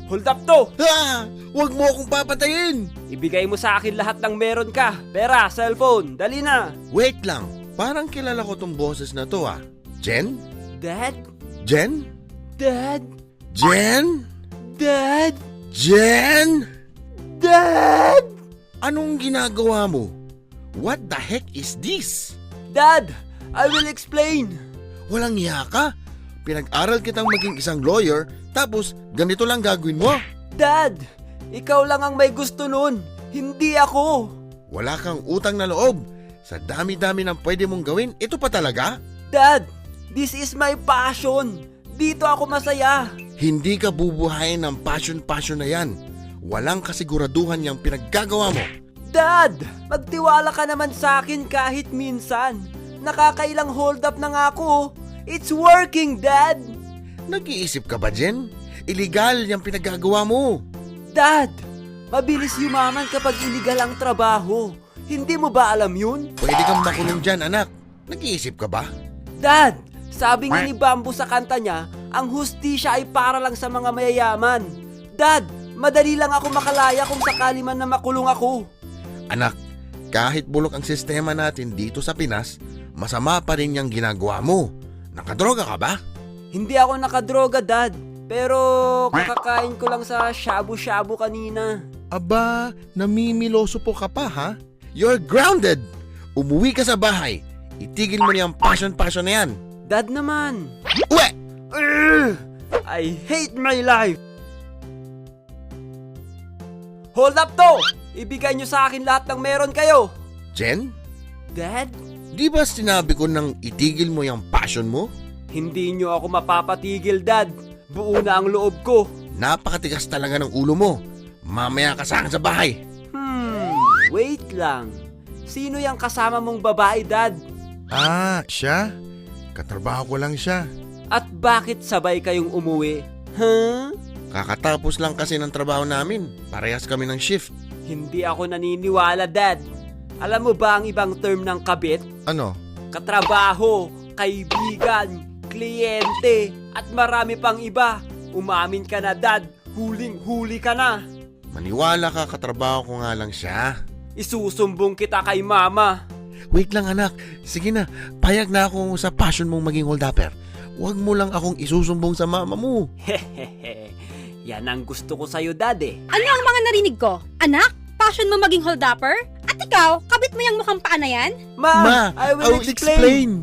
hold up to! Ha! Huwag mo akong papatayin! Ibigay mo sa akin lahat ng meron ka. Pera, cellphone, dali na. Wait lang, parang kilala ko tong boses na to Jen? Dad? Jen? Dad? Jen? Dad? Jen? Dad? Anong ginagawa mo? What the heck is this? Dad, I will explain. Walang iya ka? Pinag-aral kitang maging isang lawyer, tapos ganito lang gagawin mo? Dad, ikaw lang ang may gusto nun. Hindi ako. Wala kang utang na loob. Sa dami-dami ng pwede mong gawin, ito pa talaga? Dad, this is my passion. Dito ako masaya. Hindi ka bubuhayin ng passion na yan. Walang kasiguraduhan yung pinaggagawa mo. Dad, magtiwala ka naman sa akin kahit minsan. Nakakailang hold up na nga ako. It's working, Dad. Nag-iisip ka ba, Jen? Illegal yung pinaggagawa mo. Dad, mabilis yumaman kapag illegal ang trabaho. Hindi mo ba alam yun? Pwede kang makulong dyan, anak. Nag-iisip ka ba? Dad, sabi nga ni Bamboo sa kanta niya, ang hustisya ay para lang sa mga mayayaman. Dad, madali lang ako makalaya kung sakali man na makulong ako. Anak, kahit bulok ang sistema natin dito sa Pinas, masama pa rin yung ginagawa mo. Nakadroga ka ba? Hindi ako nakadroga, Dad. Pero kakakain ko lang sa shabu-shabu kanina. Aba, namimiloso po ka pa ha? You're grounded! Umuwi ka sa bahay. Itigil mo niyang passion na yan. Dad naman. Uwe! Urgh! I hate my life. Hold up to! Ibigay niyo sa akin lahat ng meron kayo. Jen? Dad? Di ba sinabi ko nang itigil mo yung passion mo? Hindi niyo ako mapapatigil, Dad. Buo na ang loob ko. Napakatigas talaga ng ulo mo. Mamaya ka sa akin sa bahay. Wait lang. Sino yung kasama mong babae, Dad? Ah, siya? Katrabaho ko lang siya. At bakit sabay kayong umuwi? Huh? Kakatapos lang kasi ng trabaho namin. Parehas kami ng shift. Hindi ako naniniwala, Dad. Alam mo ba ang ibang term ng kabit? Ano? Katrabaho, kaibigan, kliyente, at marami pang iba. Umamin ka na, Dad. Huling-huli ka na. Maniwala ka, katrabaho ko nga lang siya. Isusumbong kita kay Mama. Wait lang anak, sige na, payag na ako sa passion mong maging hold-upper. Huwag mo lang akong isusumbong sa mama mo. Hehehe. Yan ang gusto ko sa'yo, Dad eh. Ano ang mga narinig ko? Anak, passion mo maging hold-upper? At ikaw, kabit mo yung mukhang paa na yan? Ma, I will explain.